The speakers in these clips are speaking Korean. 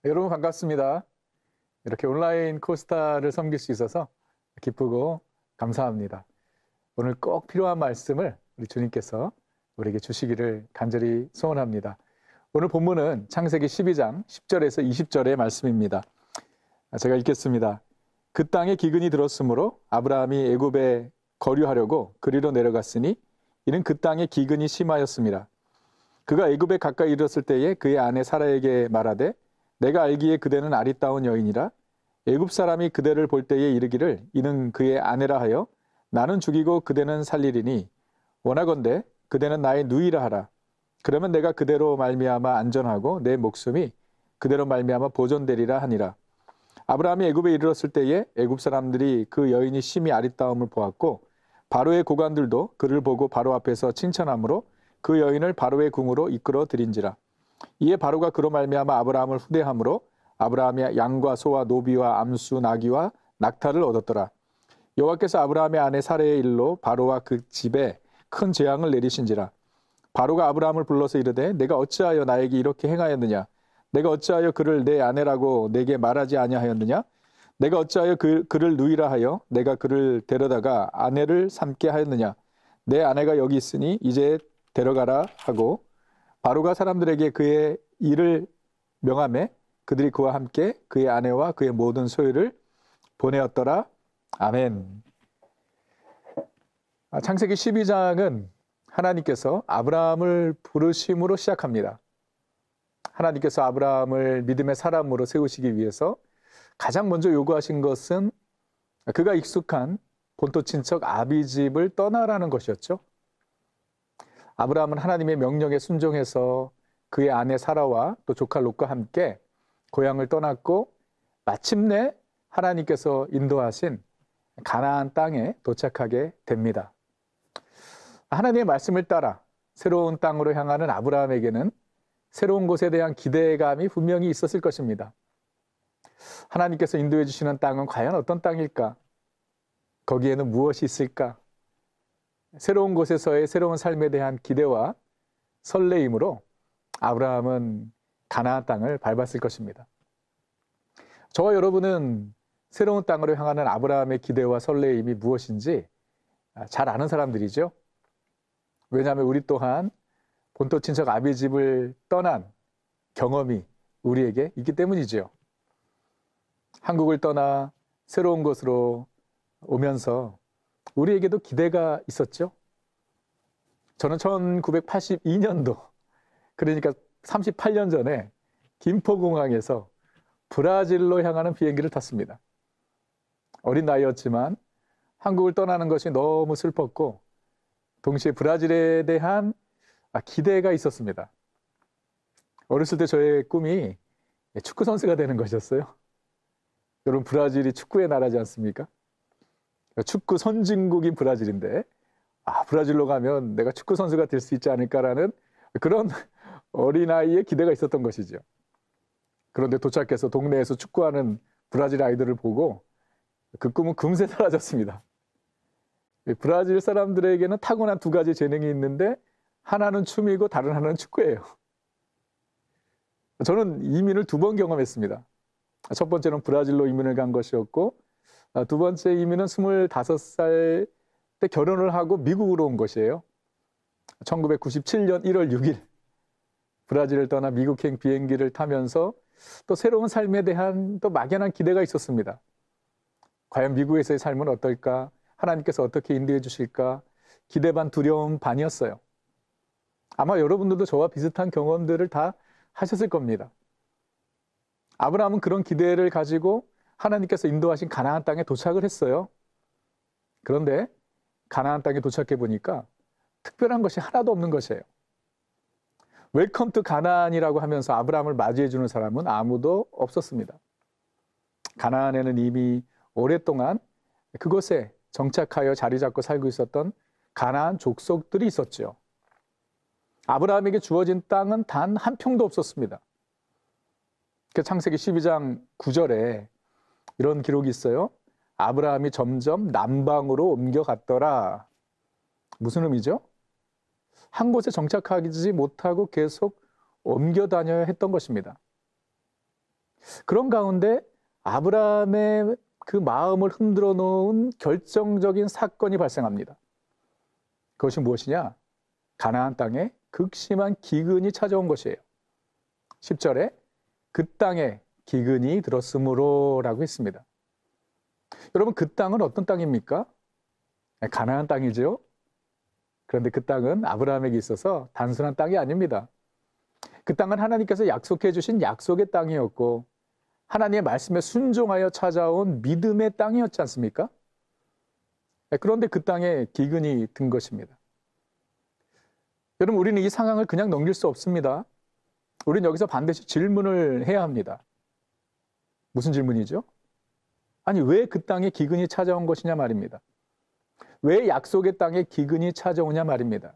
여러분 반갑습니다. 이렇게 온라인 코스타를 섬길 수 있어서 기쁘고 감사합니다. 오늘 꼭 필요한 말씀을 우리 주님께서 우리에게 주시기를 간절히 소원합니다. 오늘 본문은 창세기 12장 10절에서 20절의 말씀입니다. 제가 읽겠습니다. 그 땅에 기근이 들었으므로 아브라함이 애굽에 거류하려고 그리로 내려갔으니 이는 그 땅에 기근이 심하였습니다. 그가 애굽에 가까이 이르렀을 때에 그의 아내 사라에게 말하되 내가 알기에 그대는 아리따운 여인이라 애굽 사람이 그대를 볼 때에 이르기를 이는 그의 아내라 하여 나는 죽이고 그대는 살리리니 원하건대 그대는 나의 누이라 하라. 그러면 내가 그대로 말미암아 안전하고 내 목숨이 그대로 말미암아 보존되리라 하니라. 아브라함이 애굽에 이르렀을 때에 애굽 사람들이 그 여인이 심히 아리따움을 보았고 바로의 고관들도 그를 보고 바로 앞에서 칭찬하므로 그 여인을 바로의 궁으로 이끌어 들인지라. 이에 바로가 그로 말미암아 아브라함을 후대함으로 아브라함이 양과 소와 노비와 암수 나귀와 낙타를 얻었더라. 여호와께서 아브라함의 아내 사레의 일로 바로와 그 집에 큰 재앙을 내리신지라. 바로가 아브라함을 불러서 이르되 내가 어찌하여 나에게 이렇게 행하였느냐? 내가 어찌하여 그를 내 아내라고 내게 말하지 아니하였느냐? 내가 어찌하여 그를 누이라 하여 내가 그를 데려다가 아내를 삼게 하였느냐? 내 아내가 여기 있으니 이제 데려가라 하고 바로가 사람들에게 그의 일을 명하매 그들이 그와 함께 그의 아내와 그의 모든 소유를 보내었더라. 아멘. 창세기 12장은 하나님께서 아브라함을 부르심으로 시작합니다. 하나님께서 아브라함을 믿음의 사람으로 세우시기 위해서 가장 먼저 요구하신 것은 그가 익숙한 본토 친척 아비집을 떠나라는 것이었죠. 아브라함은 하나님의 명령에 순종해서 그의 아내 사라와 또 조카 롯과 함께 고향을 떠났고 마침내 하나님께서 인도하신 가나안 땅에 도착하게 됩니다. 하나님의 말씀을 따라 새로운 땅으로 향하는 아브라함에게는 새로운 곳에 대한 기대감이 분명히 있었을 것입니다. 하나님께서 인도해 주시는 땅은 과연 어떤 땅일까? 거기에는 무엇이 있을까? 새로운 곳에서의 새로운 삶에 대한 기대와 설레임으로 아브라함은 가나안 땅을 밟았을 것입니다. 저와 여러분은 새로운 땅으로 향하는 아브라함의 기대와 설레임이 무엇인지 잘 아는 사람들이죠. 왜냐하면 우리 또한 본토 친척 아비집을 떠난 경험이 우리에게 있기 때문이죠. 한국을 떠나 새로운 곳으로 오면서 우리에게도 기대가 있었죠. 저는 1982년도, 그러니까 38년 전에 김포공항에서 브라질로 향하는 비행기를 탔습니다. 어린 나이였지만 한국을 떠나는 것이 너무 슬펐고 동시에 브라질에 대한 기대가 있었습니다. 어렸을 때 저의 꿈이 축구 선수가 되는 것이었어요. 여러분, 브라질이 축구의 나라지 않습니까? 축구 선진국인 브라질인데 브라질로 가면 내가 축구 선수가 될 수 있지 않을까라는 그런 어린아이의 기대가 있었던 것이죠. 그런데 도착해서 동네에서 축구하는 브라질 아이들을 보고 그 꿈은 금세 사라졌습니다. 브라질 사람들에게는 타고난 두 가지 재능이 있는데 하나는 춤이고 다른 하나는 축구예요. 저는 이민을 2번 경험했습니다. 첫 번째는 브라질로 이민을 간 것이었고 두 번째 이민은 25살 때 결혼을 하고 미국으로 온 것이에요. 1997년 1월 6일 브라질을 떠나 미국행 비행기를 타면서 또 새로운 삶에 대한 또 막연한 기대가 있었습니다. 과연 미국에서의 삶은 어떨까? 하나님께서 어떻게 인도해 주실까? 기대 반 두려움 반이었어요. 아마 여러분들도 저와 비슷한 경험들을 다 하셨을 겁니다. 아브라함은 그런 기대를 가지고 하나님께서 인도하신 가나안 땅에 도착을 했어요. 그런데 가나안 땅에 도착해 보니까 특별한 것이 하나도 없는 것이에요. 웰컴 투 가나안이라고 하면서 아브라함을 맞이해 주는 사람은 아무도 없었습니다. 가나안에는 이미 오랫동안 그곳에 정착하여 자리 잡고 살고 있었던 가나안 족속들이 있었죠. 아브라함에게 주어진 땅은 단 한 평도 없었습니다. 창세기 12장 9절에 이런 기록이 있어요. 아브라함이 점점 남방으로 옮겨갔더라. 무슨 의미죠? 한 곳에 정착하지 못하고 계속 옮겨 다녀야 했던 것입니다. 그런 가운데 아브라함의 그 마음을 흔들어 놓은 결정적인 사건이 발생합니다. 그것이 무엇이냐? 가나안 땅에 극심한 기근이 찾아온 것이에요. 10절에 그 땅에 기근이 들었으므로 라고 했습니다. 여러분, 그 땅은 어떤 땅입니까? 가나안 땅이죠. 그런데 그 땅은 아브라함에게 있어서 단순한 땅이 아닙니다. 그 땅은 하나님께서 약속해 주신 약속의 땅이었고 하나님의 말씀에 순종하여 찾아온 믿음의 땅이었지 않습니까? 그런데 그 땅에 기근이 든 것입니다. 여러분, 우리는 이 상황을 그냥 넘길 수 없습니다. 우리는 여기서 반드시 질문을 해야 합니다. 무슨 질문이죠? 아니, 왜 그 땅에 기근이 찾아온 것이냐 말입니다. 왜 약속의 땅에 기근이 찾아오냐 말입니다.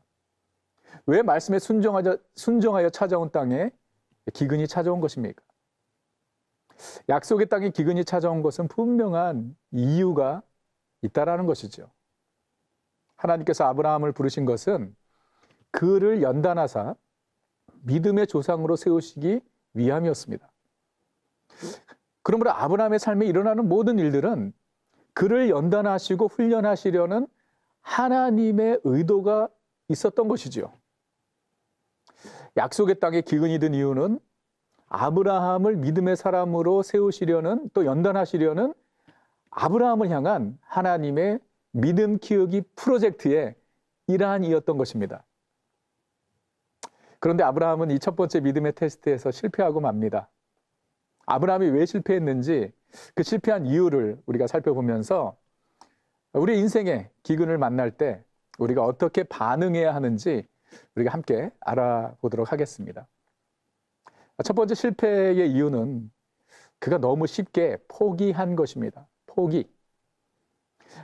왜 말씀에 순종하여 찾아온 땅에 기근이 찾아온 것입니까? 약속의 땅에 기근이 찾아온 것은 분명한 이유가 있다라는 것이죠. 하나님께서 아브라함을 부르신 것은 그를 연단하사 믿음의 조상으로 세우시기 위함이었습니다. 그러므로 아브라함의 삶에 일어나는 모든 일들은 그를 연단하시고 훈련하시려는 하나님의 의도가 있었던 것이죠. 약속의 땅에 기근이 든 이유는 아브라함을 믿음의 사람으로 세우시려는, 또 연단하시려는 아브라함을 향한 하나님의 믿음 키우기 프로젝트의 일환이었던 것입니다. 그런데 아브라함은 이 첫 번째 믿음의 테스트에서 실패하고 맙니다. 아브라함이 왜 실패했는지 그 실패한 이유를 우리가 살펴보면서 우리 인생의 기근을 만날 때 우리가 어떻게 반응해야 하는지 우리가 함께 알아보도록 하겠습니다. 첫 번째 실패의 이유는 그가 너무 쉽게 포기한 것입니다. 포기.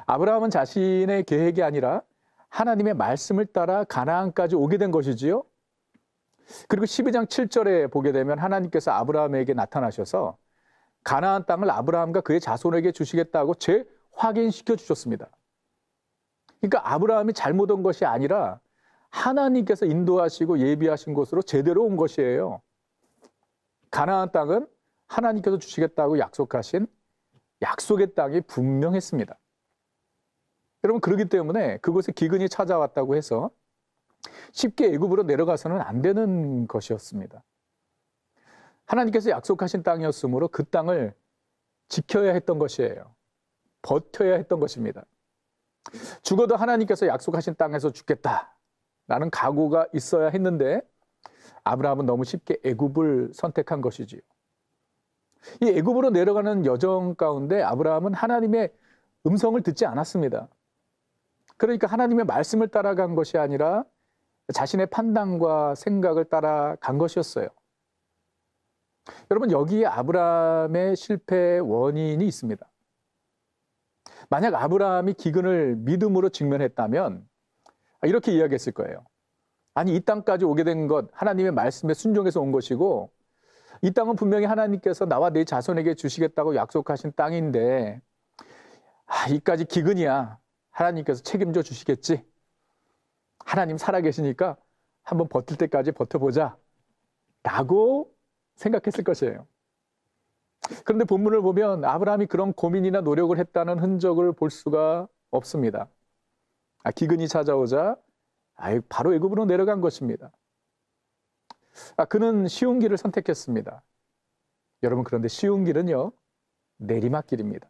아브라함은 자신의 계획이 아니라 하나님의 말씀을 따라 가나안까지 오게 된 것이지요. 그리고 12장 7절에 보게 되면 하나님께서 아브라함에게 나타나셔서 가나안 땅을 아브라함과 그의 자손에게 주시겠다고 재확인시켜 주셨습니다. 그러니까 아브라함이 잘못 온 것이 아니라 하나님께서 인도하시고 예비하신 곳으로 제대로 온 것이에요. 가나안 땅은 하나님께서 주시겠다고 약속하신 약속의 땅이 분명했습니다. 여러분, 그렇기 때문에 그곳에 기근이 찾아왔다고 해서 쉽게 애굽으로 내려가서는 안 되는 것이었습니다. 하나님께서 약속하신 땅이었으므로 그 땅을 지켜야 했던 것이에요. 버텨야 했던 것입니다. 죽어도 하나님께서 약속하신 땅에서 죽겠다라는 각오가 있어야 했는데 아브라함은 너무 쉽게 애굽을 선택한 것이지요. 이 애굽으로 내려가는 여정 가운데 아브라함은 하나님의 음성을 듣지 않았습니다. 그러니까 하나님의 말씀을 따라간 것이 아니라 자신의 판단과 생각을 따라간 것이었어요. 여러분, 여기에 아브라함의 실패의 원인이 있습니다. 만약 아브라함이 기근을 믿음으로 직면했다면 이렇게 이야기했을 거예요. 아니, 이 땅까지 오게 된 것 하나님의 말씀에 순종해서 온 것이고 이 땅은 분명히 하나님께서 나와 내 자손에게 주시겠다고 약속하신 땅인데 이까지 기근이야. 하나님께서 책임져 주시겠지. 하나님 살아계시니까 한번 버틸 때까지 버텨보자 라고 생각했을 것이에요. 그런데 본문을 보면 아브라함이 그런 고민이나 노력을 했다는 흔적을 볼 수가 없습니다. 기근이 찾아오자 바로 애굽으로 내려간 것입니다. 그는 쉬운 길을 선택했습니다. 여러분, 그런데 쉬운 길은요, 내리막길입니다.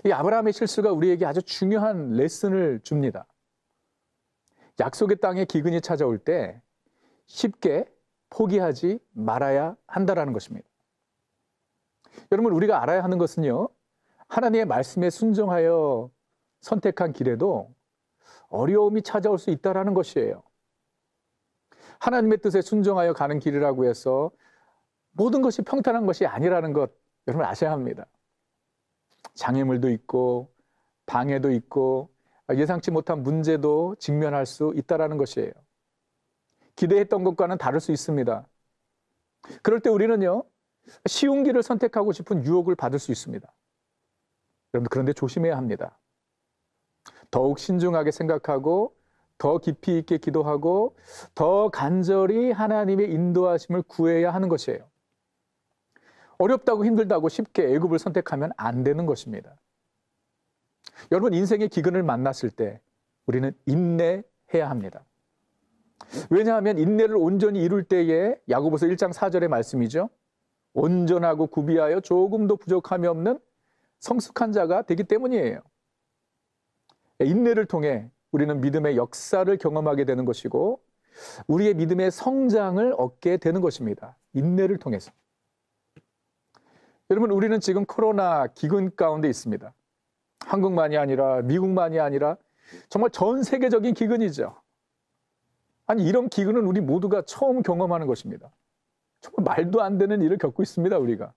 이 아브라함의 실수가 우리에게 아주 중요한 레슨을 줍니다. 약속의 땅에 기근이 찾아올 때 쉽게 포기하지 말아야 한다는 것입니다. 여러분, 우리가 알아야 하는 것은요, 하나님의 말씀에 순종하여 선택한 길에도 어려움이 찾아올 수 있다는 것이에요. 하나님의 뜻에 순종하여 가는 길이라고 해서 모든 것이 평탄한 것이 아니라는 것 여러분 아셔야 합니다. 장애물도 있고 방해도 있고 예상치 못한 문제도 직면할 수 있다는 것이에요. 기대했던 것과는 다를 수 있습니다. 그럴 때 우리는요, 쉬운 길을 선택하고 싶은 유혹을 받을 수 있습니다. 여러분, 그런데 조심해야 합니다. 더욱 신중하게 생각하고 더 깊이 있게 기도하고 더 간절히 하나님의 인도하심을 구해야 하는 것이에요. 어렵다고 힘들다고 쉽게 애굽을 선택하면 안 되는 것입니다. 여러분, 인생의 기근을 만났을 때 우리는 인내해야 합니다. 왜냐하면 인내를 온전히 이룰 때에 야고보서 1장 4절의 말씀이죠. 온전하고 구비하여 조금도 부족함이 없는 성숙한 자가 되기 때문이에요. 인내를 통해 우리는 믿음의 역사를 경험하게 되는 것이고 우리의 믿음의 성장을 얻게 되는 것입니다. 인내를 통해서. 여러분, 우리는 지금 코로나 기근 가운데 있습니다. 한국만이 아니라 미국만이 아니라 정말 전 세계적인 기근이죠. 아니, 이런 기근은 우리 모두가 처음 경험하는 것입니다. 정말 말도 안 되는 일을 겪고 있습니다, 우리가.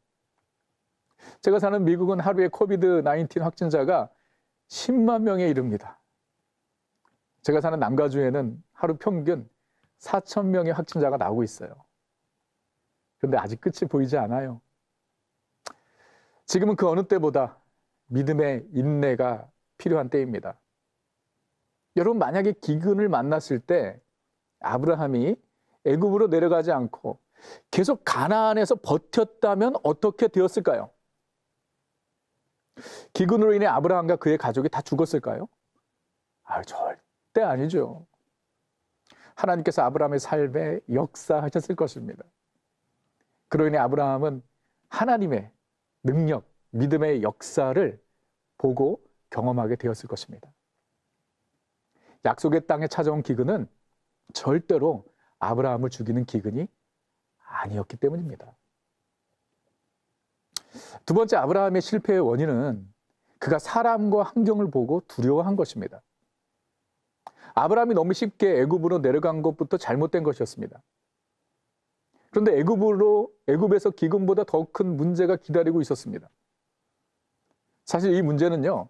제가 사는 미국은 하루에 코비드-19 확진자가 10만 명에 이릅니다. 제가 사는 남가주에는 하루 평균 4천 명의 확진자가 나오고 있어요. 그런데 아직 끝이 보이지 않아요. 지금은 그 어느 때보다 믿음의 인내가 필요한 때입니다. 여러분, 만약에 기근을 만났을 때 아브라함이 애굽으로 내려가지 않고 계속 가나안에서 버텼다면 어떻게 되었을까요? 기근으로 인해 아브라함과 그의 가족이 다 죽었을까요? 절대 아니죠. 하나님께서 아브라함의 삶에 역사하셨을 것입니다. 그로 인해 아브라함은 하나님의 능력, 믿음의 역사를 보고 경험하게 되었을 것입니다. 약속의 땅에 찾아온 기근은 절대로 아브라함을 죽이는 기근이 아니었기 때문입니다. 두 번째, 아브라함의 실패의 원인은 그가 사람과 환경을 보고 두려워한 것입니다. 아브라함이 너무 쉽게 애굽으로 내려간 것부터 잘못된 것이었습니다. 그런데 애굽에서 기근보다 더 큰 문제가 기다리고 있었습니다. 사실 이 문제는요,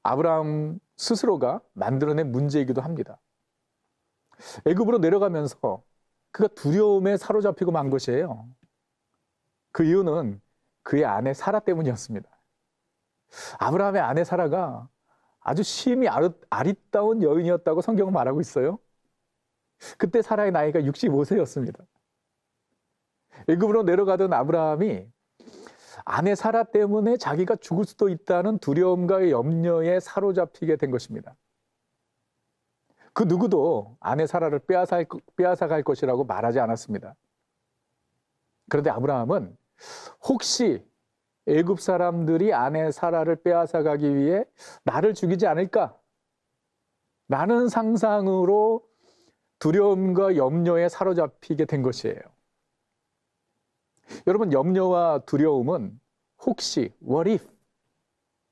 아브라함 스스로가 만들어낸 문제이기도 합니다. 애굽으로 내려가면서 그가 두려움에 사로잡히고 만 것이에요. 그 이유는 그의 아내 사라 때문이었습니다. 아브라함의 아내 사라가 아주 심히 아리따운 여인이었다고 성경은 말하고 있어요. 그때 사라의 나이가 65세였습니다. 애굽으로 내려가던 아브라함이 아내 사라 때문에 자기가 죽을 수도 있다는 두려움과 염려에 사로잡히게 된 것입니다. 그 누구도 아내 사라를 빼앗아갈 것이라고 말하지 않았습니다. 그런데 아브라함은 혹시 애굽 사람들이 아내 사라를 빼앗아가기 위해 나를 죽이지 않을까? 라는 상상으로 두려움과 염려에 사로잡히게 된 것이에요. 여러분, 염려와 두려움은 혹시, what if?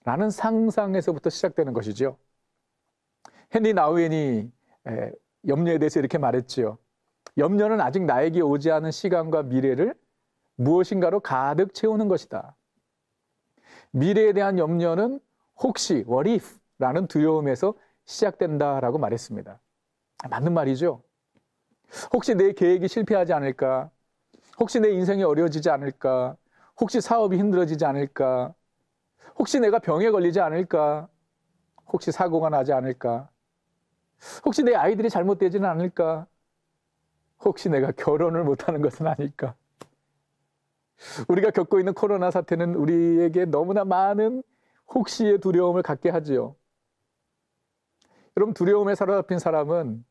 라는 상상에서부터 시작되는 것이죠. 헨리 나우엔이 염려에 대해서 이렇게 말했지요. 염려는 아직 나에게 오지 않은 시간과 미래를 무엇인가로 가득 채우는 것이다. 미래에 대한 염려는 혹시, what if? 라는 두려움에서 시작된다라고 말했습니다. 맞는 말이죠. 혹시 내 계획이 실패하지 않을까? 혹시 내 인생이 어려워지지 않을까? 혹시 사업이 힘들어지지 않을까? 혹시 내가 병에 걸리지 않을까? 혹시 사고가 나지 않을까? 혹시 내 아이들이 잘못되지는 않을까? 혹시 내가 결혼을 못하는 것은 아닐까? 우리가 겪고 있는 코로나 사태는 우리에게 너무나 많은 혹시의 두려움을 갖게 하지요. 여러분, 두려움에 사로잡힌 사람은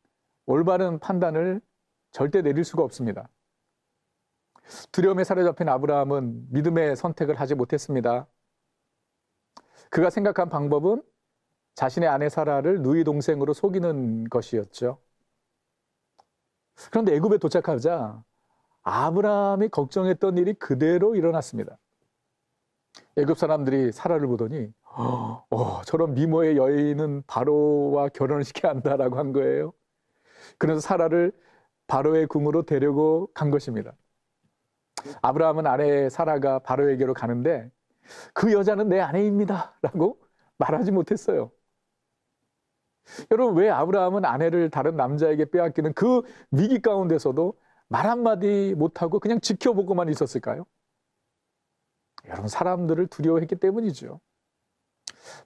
올바른 판단을 절대 내릴 수가 없습니다. 두려움에 사로잡힌 아브라함은 믿음의 선택을 하지 못했습니다. 그가 생각한 방법은 자신의 아내 사라를 누이 동생으로 속이는 것이었죠. 그런데 애굽에 도착하자 아브라함이 걱정했던 일이 그대로 일어났습니다. 애굽 사람들이 사라를 보더니 저런 미모의 여인은 바로와 결혼을 시켜야 한다라고 한 거예요. 그래서 사라를 바로의 궁으로 데리고 간 것입니다. 아브라함은 아내 사라가 바로에게로 가는데 그 여자는 내 아내입니다 라고 말하지 못했어요. 여러분, 왜 아브라함은 아내를 다른 남자에게 빼앗기는 그 위기 가운데서도 말 한마디 못하고 그냥 지켜보고만 있었을까요? 여러분, 사람들을 두려워했기 때문이죠.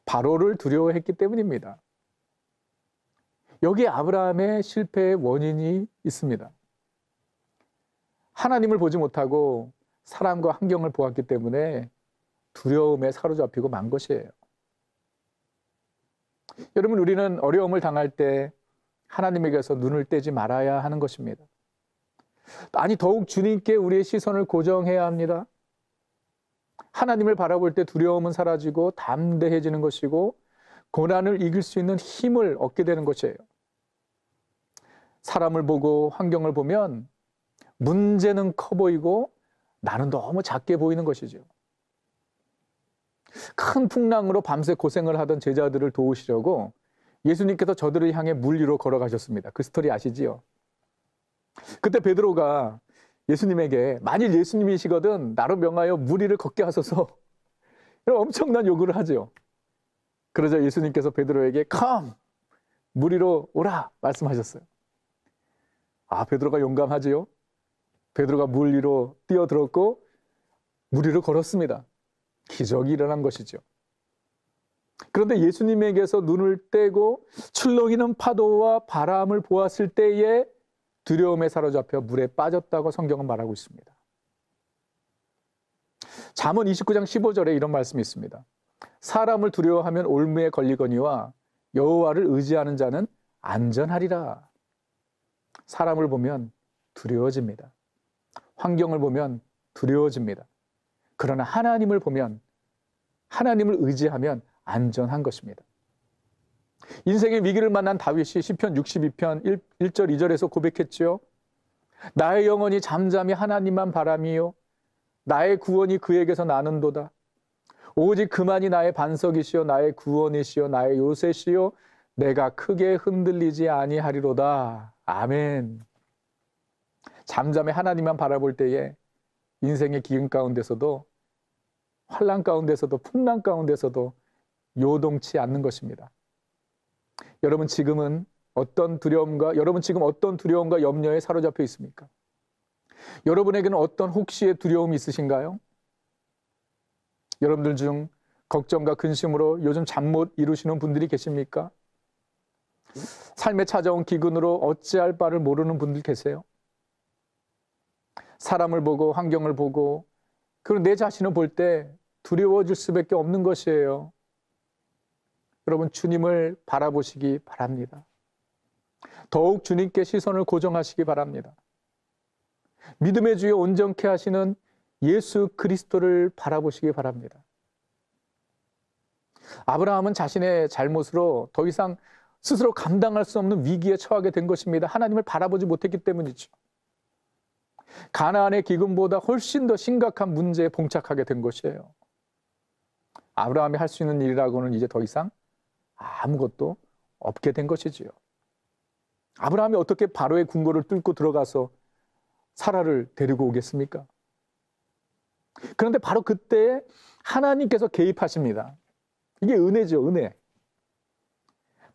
바로를 두려워했기 때문입니다. 여기에 아브라함의 실패의 원인이 있습니다. 하나님을 보지 못하고 사람과 환경을 보았기 때문에 두려움에 사로잡히고 만 것이에요. 여러분, 우리는 어려움을 당할 때 하나님에게서 눈을 떼지 말아야 하는 것입니다. 아니, 더욱 주님께 우리의 시선을 고정해야 합니다. 하나님을 바라볼 때 두려움은 사라지고 담대해지는 것이고 고난을 이길 수 있는 힘을 얻게 되는 것이에요. 사람을 보고 환경을 보면 문제는 커 보이고 나는 너무 작게 보이는 것이죠. 큰 풍랑으로 밤새 고생을 하던 제자들을 도우시려고 예수님께서 저들을 향해 물 위로 걸어가셨습니다. 그 스토리 아시지요? 그때 베드로가 예수님에게 만일 예수님이시거든 나로 명하여 물 위를 걷게 하소서 이런 엄청난 요구를 하죠. 그러자 예수님께서 베드로에게 come! 물 위로 오라! 말씀하셨어요. 아, 베드로가 용감하지요? 베드로가 물 위로 뛰어들었고 물 위로 걸었습니다. 기적이 일어난 것이죠. 그런데 예수님에게서 눈을 떼고 출렁이는 파도와 바람을 보았을 때에 두려움에 사로잡혀 물에 빠졌다고 성경은 말하고 있습니다. 잠언 29장 15절에 이런 말씀이 있습니다. 사람을 두려워하면 올무에 걸리거니와 여호와를 의지하는 자는 안전하리라. 사람을 보면 두려워집니다. 환경을 보면 두려워집니다. 그러나 하나님을 보면, 하나님을 의지하면 안전한 것입니다. 인생의 위기를 만난 다윗이 시편 62편 1절 2절에서 고백했지요. 나의 영혼이 잠잠히 하나님만 바라미요 나의 구원이 그에게서 나는도다. 오직 그만이 나의 반석이시요 나의 구원이시요 나의 요새시요 내가 크게 흔들리지 아니하리로다. 아멘. 잠잠히 하나님만 바라볼 때에 인생의 기근 가운데서도 환난 가운데서도 풍랑 가운데서도 요동치 않는 것입니다. 여러분 지금 어떤 두려움과 염려에 사로잡혀 있습니까? 여러분에게는 어떤 혹시의 두려움이 있으신가요? 여러분들 중 걱정과 근심으로 요즘 잠 못 이루시는 분들이 계십니까? 삶에 찾아온 기근으로 어찌할 바를 모르는 분들 계세요? 사람을 보고 환경을 보고 그리고 내 자신을 볼 때 두려워질 수밖에 없는 것이에요. 여러분 주님을 바라보시기 바랍니다. 더욱 주님께 시선을 고정하시기 바랍니다. 믿음의 주여 온전케 하시는 예수 그리스도를 바라보시기 바랍니다. 아브라함은 자신의 잘못으로 더 이상 스스로 감당할 수 없는 위기에 처하게 된 것입니다. 하나님을 바라보지 못했기 때문이죠. 가나안의 기근보다 훨씬 더 심각한 문제에 봉착하게 된 것이에요. 아브라함이 할 수 있는 일이라고는 이제 더 이상 아무것도 없게 된 것이지요. 아브라함이 어떻게 바로의 궁궐을 뚫고 들어가서 사라를 데리고 오겠습니까? 그런데 바로 그때 하나님께서 개입하십니다. 이게 은혜죠, 은혜.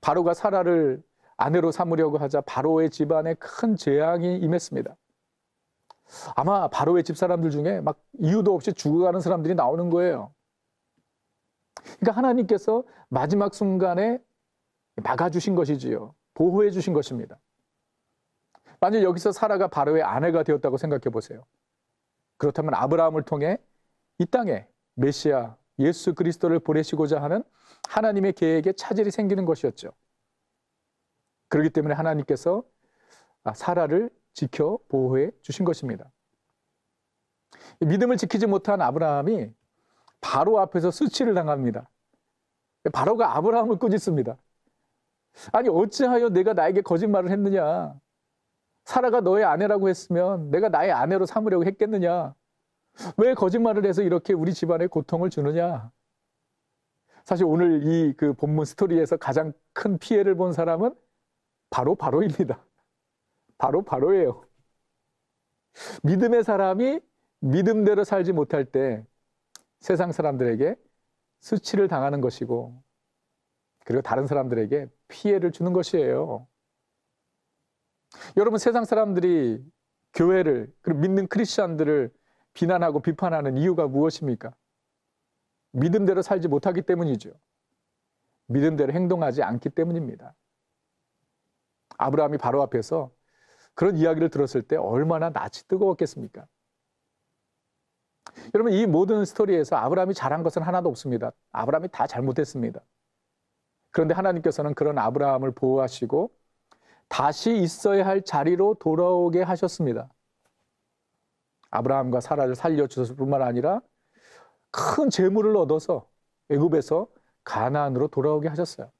바로가 사라를 아내로 삼으려고 하자 바로의 집안에 큰 재앙이 임했습니다. 아마 바로의 집사람들 중에 막 이유도 없이 죽어가는 사람들이 나오는 거예요. 그러니까 하나님께서 마지막 순간에 막아주신 것이지요. 보호해 주신 것입니다. 만약 여기서 사라가 바로의 아내가 되었다고 생각해 보세요. 그렇다면 아브라함을 통해 이 땅에 메시아 예수 그리스도를 보내시고자 하는 하나님의 계획에 차질이 생기는 것이었죠. 그렇기 때문에 하나님께서 사라를 지켜 보호해 주신 것입니다. 믿음을 지키지 못한 아브라함이 바로 앞에서 수치를 당합니다. 바로가 아브라함을 꾸짖습니다. 아니 어찌하여 내가 나에게 거짓말을 했느냐? 사라가 너의 아내라고 했으면 내가 나의 아내로 삼으려고 했겠느냐? 왜 거짓말을 해서 이렇게 우리 집안에 고통을 주느냐? 사실 오늘 이 그 본문 스토리에서 가장 큰 피해를 본 사람은 바로입니다. 바로예요. 믿음의 사람이 믿음대로 살지 못할 때 세상 사람들에게 수치를 당하는 것이고 그리고 다른 사람들에게 피해를 주는 것이에요. 여러분 세상 사람들이 교회를 그리고 믿는 크리스천들을 비난하고 비판하는 이유가 무엇입니까? 믿음대로 살지 못하기 때문이죠. 믿음대로 행동하지 않기 때문입니다. 아브라함이 바로 앞에서 그런 이야기를 들었을 때 얼마나 낯이 뜨거웠겠습니까? 여러분, 이 모든 스토리에서 아브라함이 잘한 것은 하나도 없습니다. 아브라함이 다 잘못했습니다. 그런데 하나님께서는 그런 아브라함을 보호하시고 다시 있어야 할 자리로 돌아오게 하셨습니다. 아브라함과 사라를 살려주셨을 뿐만 아니라 큰 재물을 얻어서 애굽에서 가나안으로 돌아오게 하셨어요.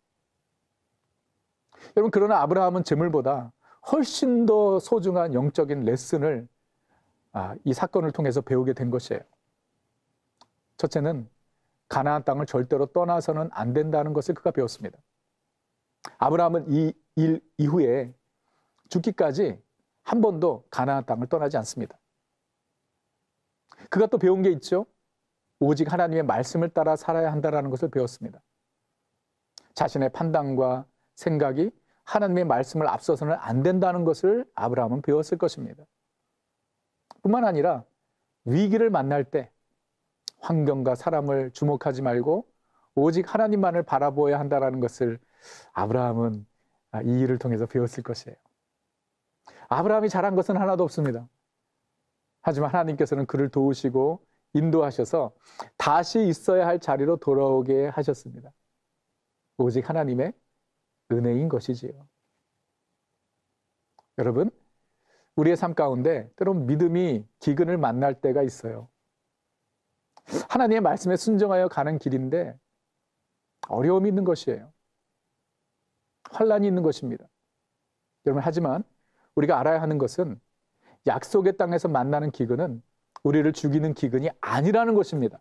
여러분, 그러나 아브라함은 재물보다 훨씬 더 소중한 영적인 레슨을 이 사건을 통해서 배우게 된 것이에요. 첫째는 가나안 땅을 절대로 떠나서는 안 된다는 것을 그가 배웠습니다. 아브라함은 이 일 이후에 죽기까지 한 번도 가나안 땅을 떠나지 않습니다. 그가 또 배운 게 있죠. 오직 하나님의 말씀을 따라 살아야 한다는 것을 배웠습니다. 자신의 판단과 생각이 하나님의 말씀을 앞서서는 안 된다는 것을 아브라함은 배웠을 것입니다. 뿐만 아니라 위기를 만날 때 환경과 사람을 주목하지 말고 오직 하나님만을 바라보아야 한다는 것을 아브라함은 이 일을 통해서 배웠을 것이에요. 아브라함이 잘한 것은 하나도 없습니다. 하지만 하나님께서는 그를 도우시고 인도하셔서 다시 있어야 할 자리로 돌아오게 하셨습니다. 오직 하나님의 은혜인 것이지요. 여러분, 우리의 삶 가운데 때론 믿음이 기근을 만날 때가 있어요. 하나님의 말씀에 순종하여 가는 길인데 어려움이 있는 것이에요. 환란이 있는 것입니다. 여러분, 하지만 우리가 알아야 하는 것은 약속의 땅에서 만나는 기근은 우리를 죽이는 기근이 아니라는 것입니다.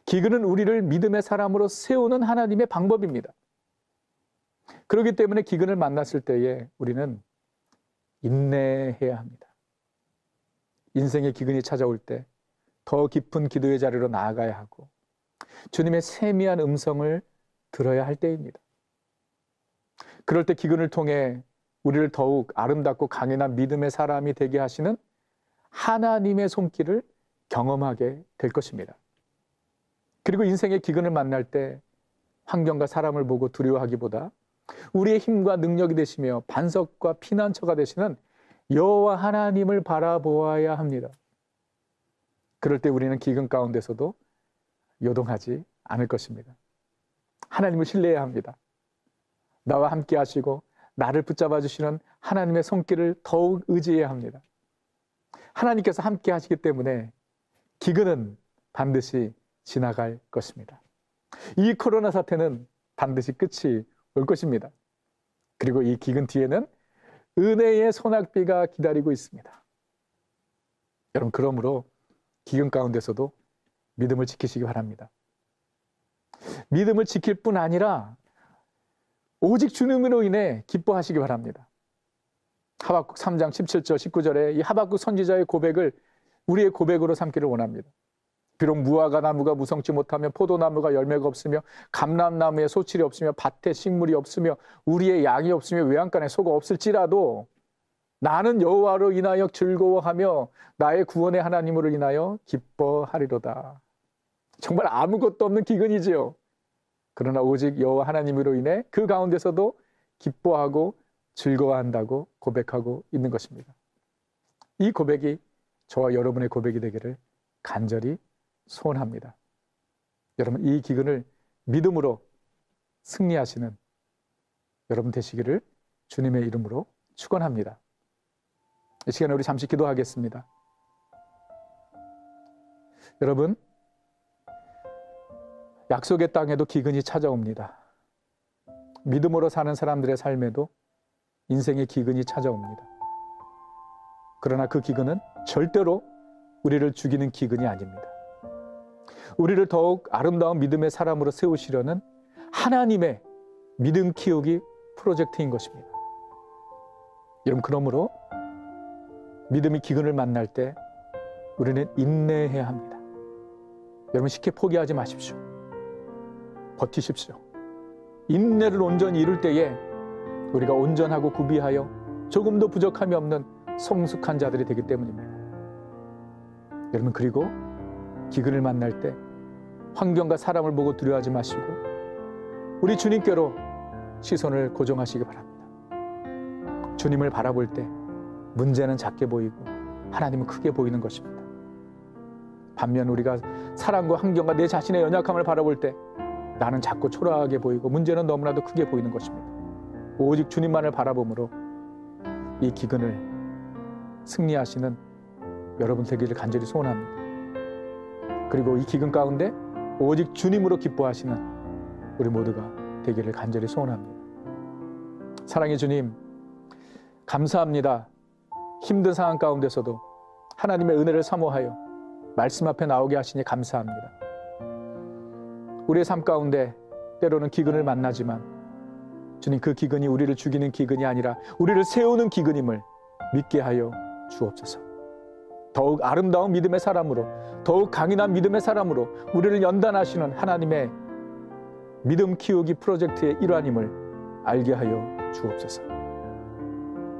기근은 우리를 믿음의 사람으로 세우는 하나님의 방법입니다. 그렇기 때문에 기근을 만났을 때에 우리는 인내해야 합니다. 인생의 기근이 찾아올 때 더 깊은 기도의 자리로 나아가야 하고 주님의 세미한 음성을 들어야 할 때입니다. 그럴 때 기근을 통해 우리를 더욱 아름답고 강인한 믿음의 사람이 되게 하시는 하나님의 손길을 경험하게 될 것입니다. 그리고 인생의 기근을 만날 때 환경과 사람을 보고 두려워하기보다 우리의 힘과 능력이 되시며 반석과 피난처가 되시는 여호와 하나님을 바라보아야 합니다. 그럴 때 우리는 기근 가운데서도 요동하지 않을 것입니다. 하나님을 신뢰해야 합니다. 나와 함께 하시고 나를 붙잡아 주시는 하나님의 손길을 더욱 의지해야 합니다. 하나님께서 함께 하시기 때문에 기근은 반드시 지나갈 것입니다. 이 코로나 사태는 반드시 끝이 올 것입니다. 그리고 이 기근 뒤에는 은혜의 소낙비가 기다리고 있습니다. 여러분, 그러므로 기근 가운데서도 믿음을 지키시기 바랍니다. 믿음을 지킬 뿐 아니라 오직 주님으로 인해 기뻐하시기 바랍니다. 하박국 3장 17절 19절에 이 하박국 선지자의 고백을 우리의 고백으로 삼기를 원합니다. 비록 무화과 나무가 무성치 못하며 포도나무가 열매가 없으며 감람나무에 소출이 없으며 밭에 식물이 없으며 우리의 양이 없으며 외양간에 소가 없을지라도 나는 여호와로 인하여 즐거워하며 나의 구원의 하나님으로 인하여 기뻐하리로다. 정말 아무것도 없는 기근이지요. 그러나 오직 여호와 하나님으로 인해 그 가운데서도 기뻐하고 즐거워한다고 고백하고 있는 것입니다. 이 고백이 저와 여러분의 고백이 되기를 간절히 소원합니다. 여러분, 이 기근을 믿음으로 승리하시는 여러분 되시기를 주님의 이름으로 축원합니다. 이 시간에 우리 잠시 기도하겠습니다. 여러분, 약속의 땅에도 기근이 찾아옵니다. 믿음으로 사는 사람들의 삶에도 인생의 기근이 찾아옵니다. 그러나 그 기근은 절대로 우리를 죽이는 기근이 아닙니다. 우리를 더욱 아름다운 믿음의 사람으로 세우시려는 하나님의 믿음 키우기 프로젝트인 것입니다. 여러분, 그러므로 믿음이 기근을 만날 때 우리는 인내해야 합니다. 여러분, 쉽게 포기하지 마십시오. 버티십시오. 인내를 온전히 이룰 때에 우리가 온전하고 구비하여 조금도 부족함이 없는 성숙한 자들이 되기 때문입니다. 여러분, 그리고 기근을 만날 때 환경과 사람을 보고 두려워하지 마시고 우리 주님께로 시선을 고정하시기 바랍니다. 주님을 바라볼 때 문제는 작게 보이고 하나님은 크게 보이는 것입니다. 반면 우리가 사랑과 환경과 내 자신의 연약함을 바라볼 때 나는 자꾸 초라하게 보이고 문제는 너무나도 크게 보이는 것입니다. 오직 주님만을 바라봄으로 이 기근을 승리하시는 여러분 되기를 간절히 소원합니다. 그리고 이 기근 가운데 오직 주님으로 기뻐하시는 우리 모두가 되기를 간절히 소원합니다. 사랑의 주님, 감사합니다. 힘든 상황 가운데서도 하나님의 은혜를 사모하여 말씀 앞에 나오게 하시니 감사합니다. 우리의 삶 가운데 때로는 기근을 만나지만 주님, 그 기근이 우리를 죽이는 기근이 아니라 우리를 세우는 기근임을 믿게 하여 주옵소서. 더욱 아름다운 믿음의 사람으로, 더욱 강인한 믿음의 사람으로 우리를 연단하시는 하나님의 믿음 키우기 프로젝트의 일환임을 알게 하여 주옵소서.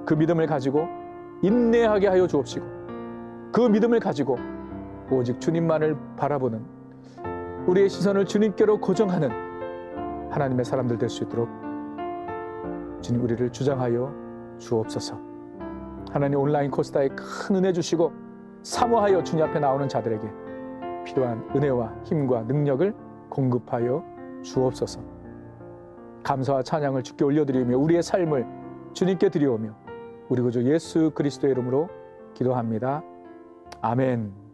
그 믿음을 가지고 인내하게 하여 주옵시고, 그 믿음을 가지고 오직 주님만을 바라보는, 우리의 시선을 주님께로 고정하는 하나님의 사람들 될 수 있도록 주님 우리를 주장하여 주옵소서. 하나님, 온라인 코스타에 큰 은혜 주시고 사모하여 주님 앞에 나오는 자들에게 필요한 은혜와 힘과 능력을 공급하여 주옵소서. 감사와 찬양을 주께 올려드리며 우리의 삶을 주님께 드리오며 우리 구주 예수 그리스도의 이름으로 기도합니다. 아멘.